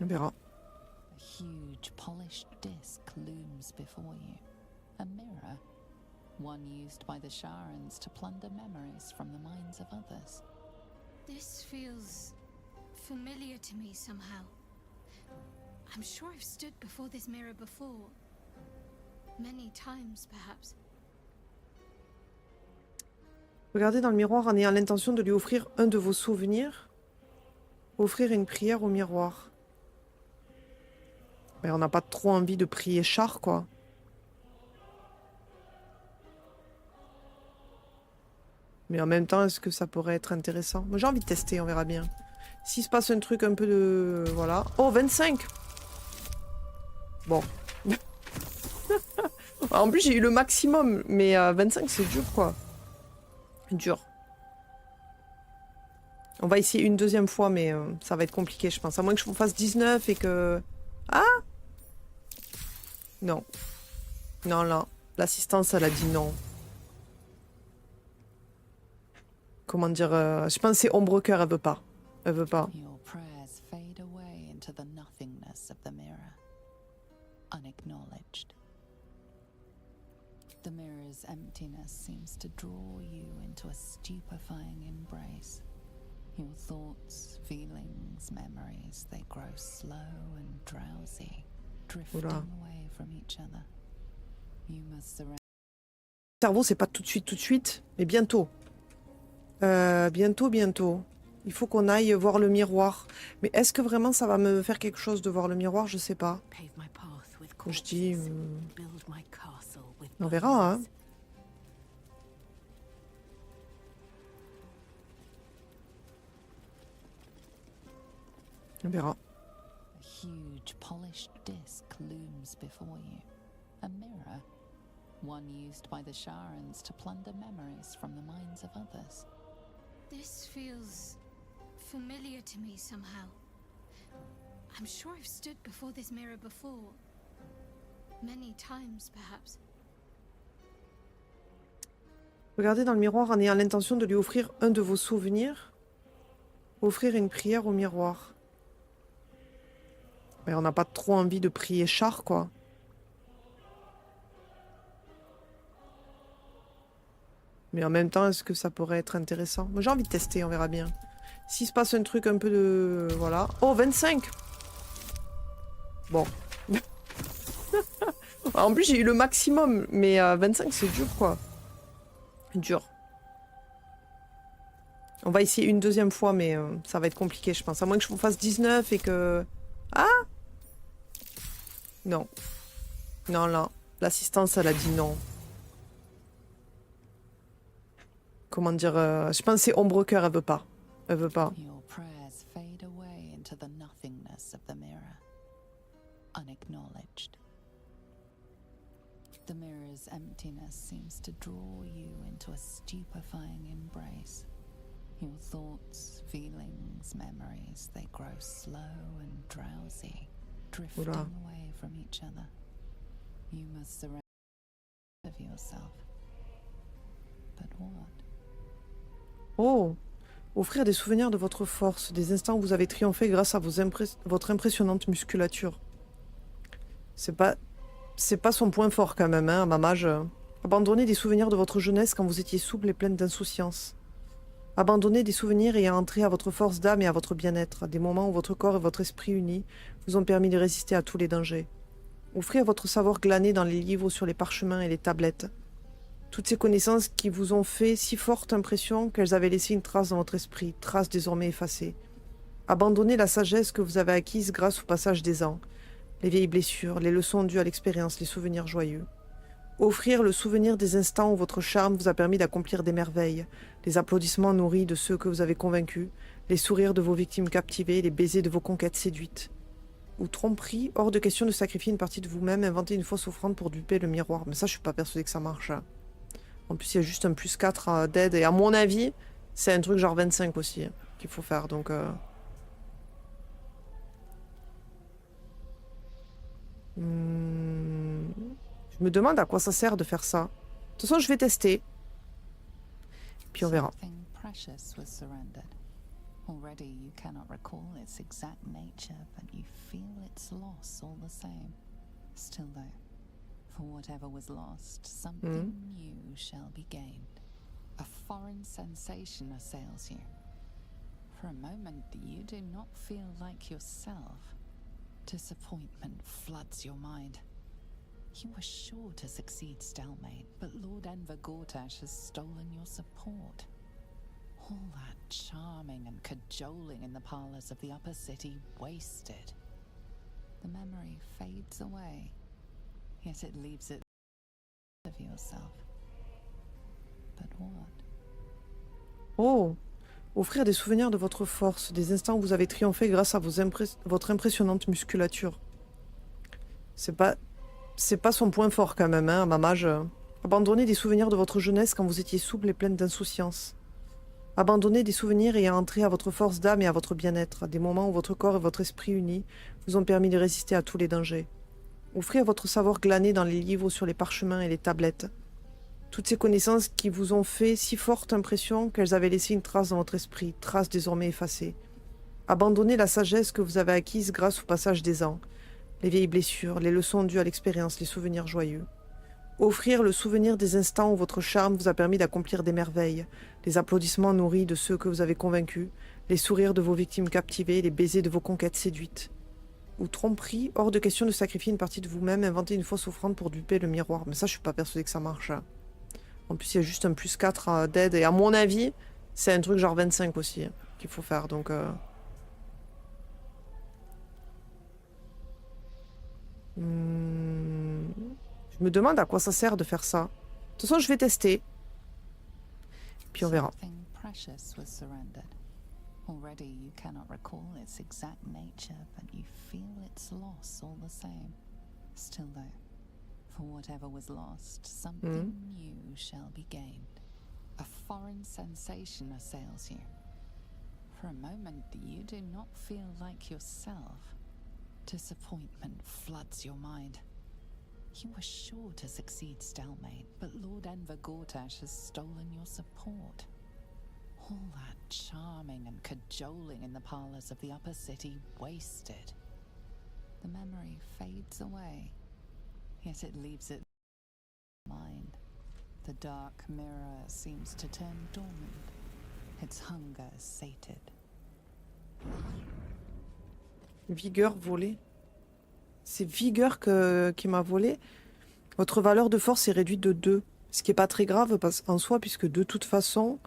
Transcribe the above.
On verra. A huge polished disc looms before you. A mirror, one used by the Sharans to plunder memories from the minds of others. This feels familiar to me somehow. I'm sure I've stood before this mirror before. Many times, perhaps. Regardez dans le miroir en ayant l'intention de lui offrir un de vos souvenirs. Offrir une prière au miroir. Mais on n'a pas trop envie de prier char, quoi. Mais en même temps, est-ce que ça pourrait être intéressant? Moi, j'ai envie de tester, on verra bien. S'il se passe un truc un peu de... Voilà. Oh, 25! Bon. En plus, j'ai eu le maximum, mais 25, c'est dur, quoi. Dur. On va essayer une deuxième fois, mais ça va être compliqué, je pense. À moins que je fasse 19 et que... Ah! Non. Non, là. L'assistance, elle a dit non. Comment dire, je pense que c'est Ombre Cœur, elle veut pas. Elle veut pas. Your prayers fade away into the nothingness of the mirror, unacknowledged. The mirror's emptiness seems to draw you into a stupefying embrace. Your thoughts, feelings, memories, they grow slow and drowsy, drifting away from each other. You must surrender. Le cerveau, c'est pas tout de suite, mais bientôt. Bientôt. Il faut qu'on aille voir le miroir. Mais est-ce que vraiment ça va me faire quelque chose de voir le miroir? Je sais pas. Je dis... On verra, hein. On verra. A huge polished disc looms before you. A mirror, one used by the Sharans to plunder memories from the minds of others. This feels familiar to me somehow. I'm sure I've stood before this mirror before. Many times, perhaps. Regardez dans le miroir en ayant l'intention de lui offrir un de vos souvenirs. Offrir une prière au miroir. Mais on n'a pas trop envie de prier char, quoi. Mais en même temps, est-ce que ça pourrait être intéressant? Moi, j'ai envie de tester, on verra bien. S'il se passe un truc un peu de... Voilà. Oh, 25! Bon. En plus, j'ai eu le maximum, mais 25, c'est dur, quoi. Dur. On va essayer une deuxième fois, mais ça va être compliqué, je pense. À moins que je fasse 19 et que... Ah! Non. Non, là. L'assistance, elle a dit non. Comment dire, je pense que c'est Ombre Cœur, elle veut pas. Elle veut pas. Your prayers fade away into the nothingness of the mirror, unacknowledged. The mirror's emptiness seems to draw you into a stupefying embrace. Your thoughts, feelings, memories, they grow slow and drowsy, drifting away from each other. You must surrender of yourself. But what? Oh! Offrir des souvenirs de votre force, des instants où vous avez triomphé grâce à votre impressionnante musculature. C'est pas son point fort quand même, hein, à ma mage. Abandonnez des souvenirs de votre jeunesse quand vous étiez souple et pleine d'insouciance. Abandonnez des souvenirs ayant entré à votre force d'âme et à votre bien-être, des moments où votre corps et votre esprit unis vous ont permis de résister à tous les dangers. Offrez votre savoir glané dans les livres, sur les parchemins et les tablettes. Toutes ces connaissances qui vous ont fait si forte impression qu'elles avaient laissé une trace dans votre esprit, trace désormais effacée. Abandonnez la sagesse que vous avez acquise grâce au passage des ans, les vieilles blessures, les leçons dues à l'expérience, les souvenirs joyeux. Offrir le souvenir des instants où votre charme vous a permis d'accomplir des merveilles, les applaudissements nourris de ceux que vous avez convaincus, les sourires de vos victimes captivées, les baisers de vos conquêtes séduites. Ou tromperie, hors de question de sacrifier une partie de vous-même, inventer une fausse offrande pour duper le miroir. Mais ça, je suis pas persuadée que ça marche. En plus, il y a juste un +4 d'aide. Et à mon avis, c'est un truc genre 25 aussi qu'il faut faire. Donc... Je me demande à quoi ça sert de faire ça. De toute façon, je vais tester. Puis on verra. Something precious was surrendered. Already you cannot recall its exact nature, but you feel its loss all the same. Still though, for whatever was lost, something new shall be gained. A foreign sensation assails you. For a moment you do not feel like yourself. Disappointment floods your mind. You were sure to succeed, Stelmane, but Lord Enver Gortash has stolen your support. All that charming and cajoling in the parlors of the upper city wasted. The memory fades away, yet it leaves it of yourself. But what? Oh, offrir des souvenirs de votre force, des instants où vous avez triomphé grâce à votre impressionnante musculature. C'est pas son point fort quand même, hein, à ma mage. Abandonner des souvenirs de votre jeunesse quand vous étiez souple et pleine d'insouciance. Abandonner des souvenirs ayant entré à votre force d'âme et à votre bien-être, à des moments où votre corps et votre esprit unis vous ont permis de résister à tous les dangers. Offrir votre savoir glané dans les livres, sur les parchemins et les tablettes. Toutes ces connaissances qui vous ont fait si forte impression qu'elles avaient laissé une trace dans votre esprit, trace désormais effacée. Abandonner la sagesse que vous avez acquise grâce au passage des ans, les vieilles blessures, les leçons dues à l'expérience, les souvenirs joyeux. Offrir le souvenir des instants où votre charme vous a permis d'accomplir des merveilles, les applaudissements nourris de ceux que vous avez convaincus, les sourires de vos victimes captivées, les baisers de vos conquêtes séduites. Ou tromperie, hors de question de sacrifier une partie de vous-même, inventer une fausse offrande pour duper le miroir. Mais ça, je suis pas persuadée que ça marche. En plus, il y a juste un +4 d'aide. Et à mon avis, c'est un truc genre 25 aussi qu'il faut faire. Donc, je me demande à quoi ça sert de faire ça. De toute façon, je vais tester. Puis on verra. Something precious was surrendered. Already you cannot recall its exact nature, but you feel its loss all the same. Still though, for whatever was lost, something new shall be gained. A foreign sensation assails you. For a moment you do not feel like yourself. Disappointment floods your mind. You were sure to succeed, Stelmane, but Lord Enver Gortash has stolen your support. All that charming and cajoling in the parlors of the upper city wasted. The memory fades away, yet it leaves it in mind. The dark mirror seems to turn dormant, its hunger sated. Vigueur volée. C'est vigueur qui m'a volé. Votre valeur de force est réduite de 2. Ce qui n'est pas très grave en soi, puisque de toute façon,